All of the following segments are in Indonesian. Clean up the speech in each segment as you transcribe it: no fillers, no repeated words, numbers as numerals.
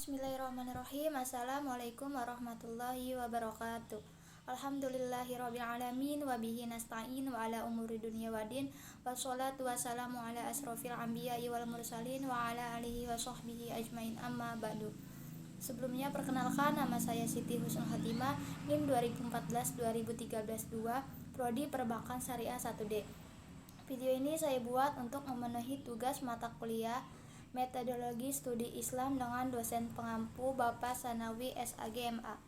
Bismillahirrahmanirrahim. Assalamualaikum warahmatullahi wabarakatuh. Alhamdulillahirabbil alamin wa bihi nasta'in wa ala umuri dunya waddin. Wassalatu wassalamu ala asrofil anbiya'i wal mursalin wa ala alihi wa sahbihi ajmain, amma ba'du. Sebelumnya perkenalkan, nama saya Siti Husnul Khatimah, NIM 2014-2013-2, Prodi Perbankan Syariah 1D. Video ini saya buat untuk memenuhi tugas mata kuliah Metodologi Studi Islam dengan dosen pengampu Bapak Sanawi SAGMA.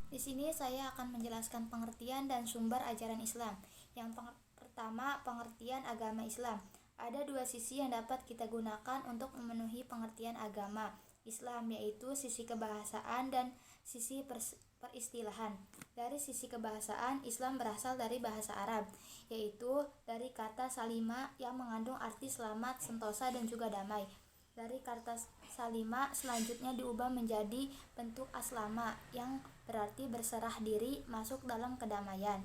Di sini saya akan menjelaskan pengertian dan sumber ajaran Islam. Yang pertama, pengertian agama Islam. Ada dua sisi yang dapat kita gunakan untuk memenuhi pengertian agama Islam, yaitu sisi kebahasaan dan sisi peristilahan. Dari sisi kebahasaan, Islam berasal dari bahasa Arab, yaitu dari kata salima yang mengandung arti selamat, sentosa, dan juga damai. Dari kata salima selanjutnya diubah menjadi bentuk aslama yang berarti berserah diri, masuk dalam kedamaian.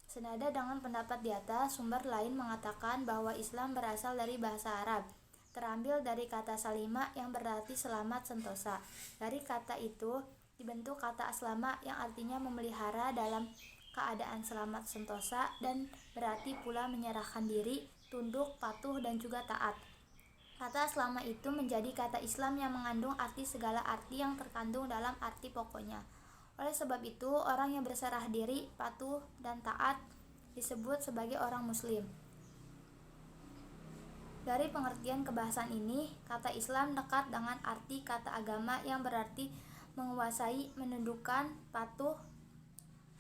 Senada dengan pendapat di atas, sumber lain mengatakan bahwa Islam berasal dari bahasa Arab, terambil dari kata salima yang berarti selamat, sentosa. Dari kata itu dibentuk kata aslama yang artinya memelihara dalam keadaan selamat, sentosa, dan berarti pula menyerahkan diri, tunduk, patuh, dan juga taat. Kata aslama itu menjadi kata Islam yang mengandung arti segala arti yang terkandung dalam arti pokoknya. Oleh sebab itu, orang yang berserah diri, patuh, dan taat disebut sebagai orang muslim. Dari pengertian kebahasan ini, kata Islam dekat dengan arti kata agama yang berarti menguasai, menundukkan, patuh,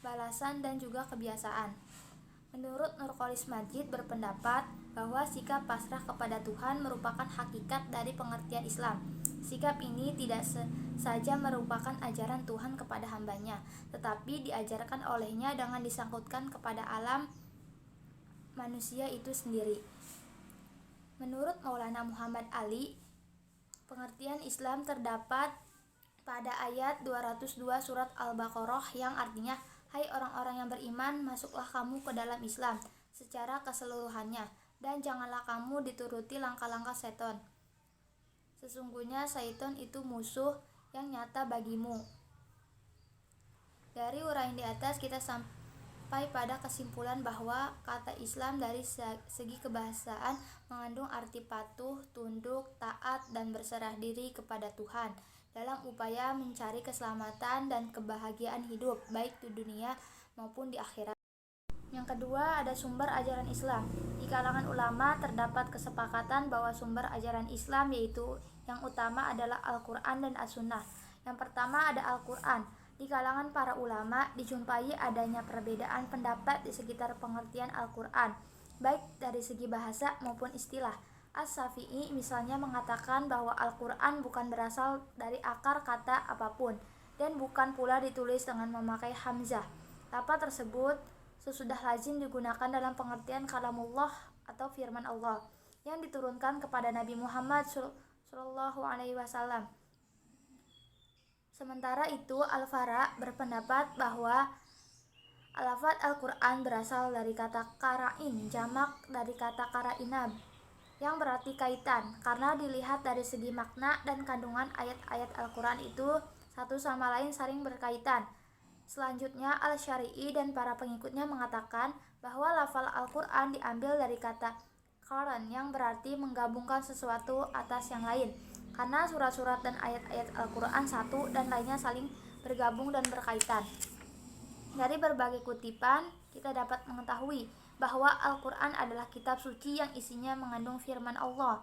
balasan, dan juga kebiasaan. Menurut Nurcholis Majid berpendapat bahwa sikap pasrah kepada Tuhan merupakan hakikat dari pengertian Islam. Sikap ini tidak saja merupakan ajaran Tuhan kepada hambanya, tetapi diajarkan olehnya dengan disangkutkan kepada alam manusia itu sendiri. Menurut Maulana Muhammad Ali, pengertian Islam terdapat pada ayat 202 surat Al-Baqarah yang artinya, "Hai orang-orang yang beriman, masuklah kamu ke dalam Islam secara keseluruhannya, dan janganlah kamu dituruti langkah-langkah setan. Sesungguhnya syaitan itu musuh yang nyata bagimu." Dari uraian di atas kita sampai pada kesimpulan bahwa kata Islam dari segi kebahasaan mengandung arti patuh, tunduk, taat, dan berserah diri kepada Tuhan dalam upaya mencari keselamatan dan kebahagiaan hidup baik di dunia maupun di akhirat. Yang kedua, ada sumber ajaran Islam. Di kalangan ulama terdapat kesepakatan bahwa sumber ajaran Islam yaitu yang utama adalah Al-Quran dan As-Sunnah. Yang pertama ada Al-Quran. Di kalangan para ulama dijumpai adanya perbedaan pendapat di sekitar pengertian Al-Quran, baik dari segi bahasa maupun istilah. As-Syafi'i misalnya mengatakan bahwa Al-Quran bukan berasal dari akar kata apapun dan bukan pula ditulis dengan memakai hamzah. Lafaz tersebut sesudah lazim digunakan dalam pengertian kalamullah atau firman Allah yang diturunkan kepada Nabi Muhammad SAW. Sementara itu, Al-Fara berpendapat bahwa lafaz Al-Quran berasal dari kata qara'in, jamak dari kata qara'inab, yang berarti kaitan, karena dilihat dari segi makna dan kandungan ayat-ayat Al-Quran itu satu sama lain saling berkaitan. Selanjutnya, Al-Syari'i dan para pengikutnya mengatakan bahwa lafal Al-Quran diambil dari kata qaran yang berarti menggabungkan sesuatu atas yang lain, karena surat-surat dan ayat-ayat Al-Quran satu dan lainnya saling bergabung dan berkaitan. Dari berbagai kutipan, kita dapat mengetahui bahwa Al-Quran adalah kitab suci yang isinya mengandung firman Allah.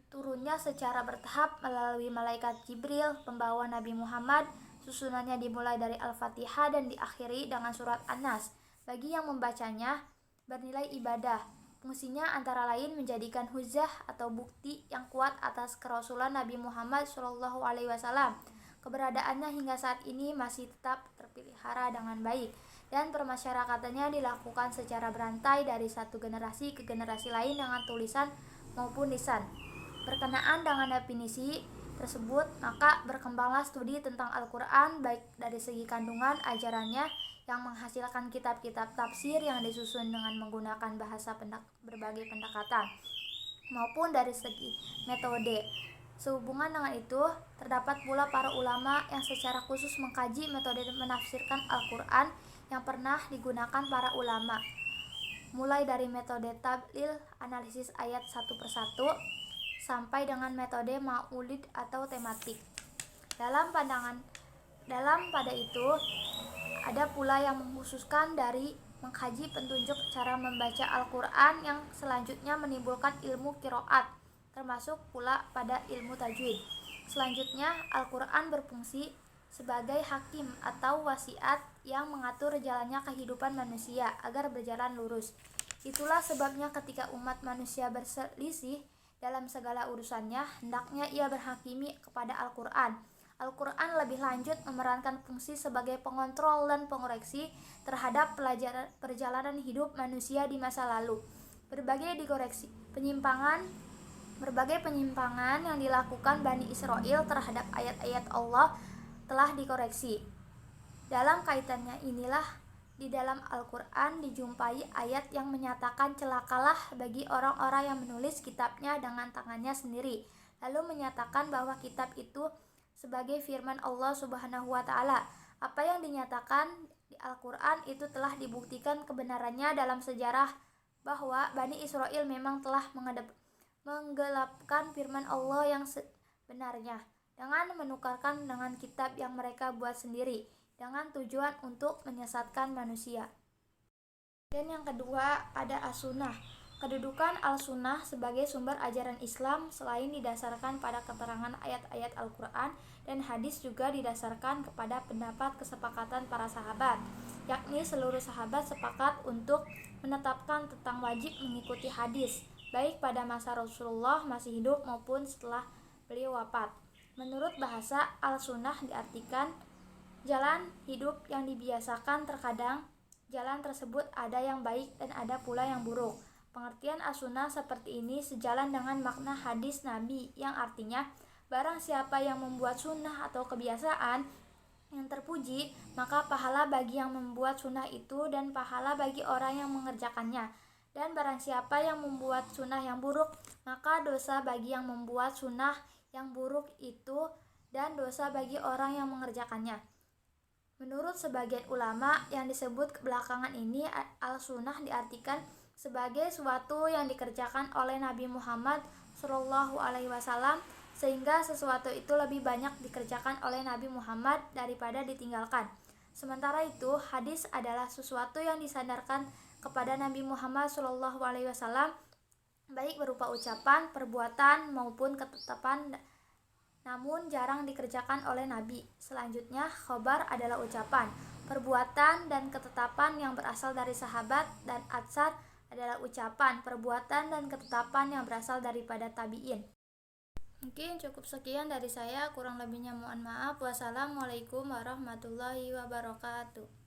Turunnya secara bertahap melalui malaikat Jibril, pembawa Nabi Muhammad. Susunannya dimulai dari Al-Fatihah dan diakhiri dengan surat An-Nas. Bagi yang membacanya, bernilai ibadah. Fungsinya antara lain menjadikan hujjah atau bukti yang kuat atas kerasulan Nabi Muhammad SAW. Keberadaannya hingga saat ini masih tetap terpelihara dengan baik, dan permasyarakatannya dilakukan secara berantai dari satu generasi ke generasi lain dengan tulisan maupun lisan. Berkenaan dengan definisi tersebut, maka berkembanglah studi tentang Al-Quran baik dari segi kandungan ajarannya yang menghasilkan kitab-kitab tafsir yang disusun dengan menggunakan bahasa berbagai pendekatan, maupun dari segi metode Sehubungan dengan itu, terdapat pula para ulama yang secara khusus mengkaji metode menafsirkan Al-Quran yang pernah digunakan para ulama, mulai dari metode tahlil analisis ayat satu persatu sampai dengan metode maulid atau tematik. Dalam pada itu, ada pula yang mengkhususkan dari mengkaji petunjuk cara membaca Al-Quran yang selanjutnya menimbulkan ilmu qiraat, termasuk pula pada ilmu tajwid. Selanjutnya, Al-Quran berfungsi sebagai hakim atau wasiat yang mengatur jalannya kehidupan manusia agar berjalan lurus. Itulah sebabnya ketika umat manusia berselisih dalam segala urusannya, hendaknya ia berhakimi kepada Al-Quran. Al-Quran lebih lanjut memerankan fungsi sebagai pengontrol dan pengoreksi terhadap perjalanan hidup manusia di masa lalu. Berbagai penyimpangan yang dilakukan Bani Israel terhadap ayat-ayat Allah telah dikoreksi. Dalam kaitannya inilah di dalam Al-Quran dijumpai ayat yang menyatakan celakalah bagi orang-orang yang menulis kitabnya dengan tangannya sendiri, lalu menyatakan bahwa kitab itu sebagai firman Allah Subhanahu wa Ta'ala. Apa yang dinyatakan di Al-Quran itu telah dibuktikan kebenarannya dalam sejarah bahwa Bani Israel memang telah menggelapkan firman Allah yang sebenarnya dengan menukarkan dengan kitab yang mereka buat sendiri dengan tujuan untuk menyesatkan manusia. Dan yang kedua, ada As-Sunnah. Kedudukan Al-Sunnah sebagai sumber ajaran Islam selain didasarkan pada keterangan ayat-ayat Al-Quran dan hadis juga didasarkan kepada pendapat kesepakatan para sahabat, yakni seluruh sahabat sepakat untuk menetapkan tentang wajib mengikuti hadis, baik pada masa Rasulullah masih hidup maupun setelah beliau wafat. Menurut bahasa, Al-Sunnah diartikan jalan hidup yang dibiasakan. Terkadang jalan tersebut ada yang baik dan ada pula yang buruk. Pengertian As-Sunnah seperti ini sejalan dengan makna hadis Nabi yang artinya barang siapa yang membuat sunnah atau kebiasaan yang terpuji, maka pahala bagi yang membuat sunnah itu dan pahala bagi orang yang mengerjakannya. Dan barang siapa yang membuat sunnah yang buruk, maka dosa bagi yang membuat sunnah yang buruk itu dan dosa bagi orang yang mengerjakannya. Menurut sebagian ulama yang disebut belakangan ini, Al-Sunnah diartikan sebagai sesuatu yang dikerjakan oleh Nabi Muhammad SAW, sehingga sesuatu itu lebih banyak dikerjakan oleh Nabi Muhammad daripada ditinggalkan. Sementara itu, hadis adalah sesuatu yang disandarkan kepada Nabi Muhammad SAW, baik berupa ucapan, perbuatan, maupun ketetapan, namun jarang dikerjakan oleh Nabi. Selanjutnya, khobar adalah ucapan, perbuatan, dan ketetapan yang berasal dari sahabat, dan atsar adalah ucapan, perbuatan, dan ketetapan yang berasal daripada tabi'in. Mungkin cukup sekian dari saya, kurang lebihnya mohon maaf. Wassalamualaikum warahmatullahi wabarakatuh.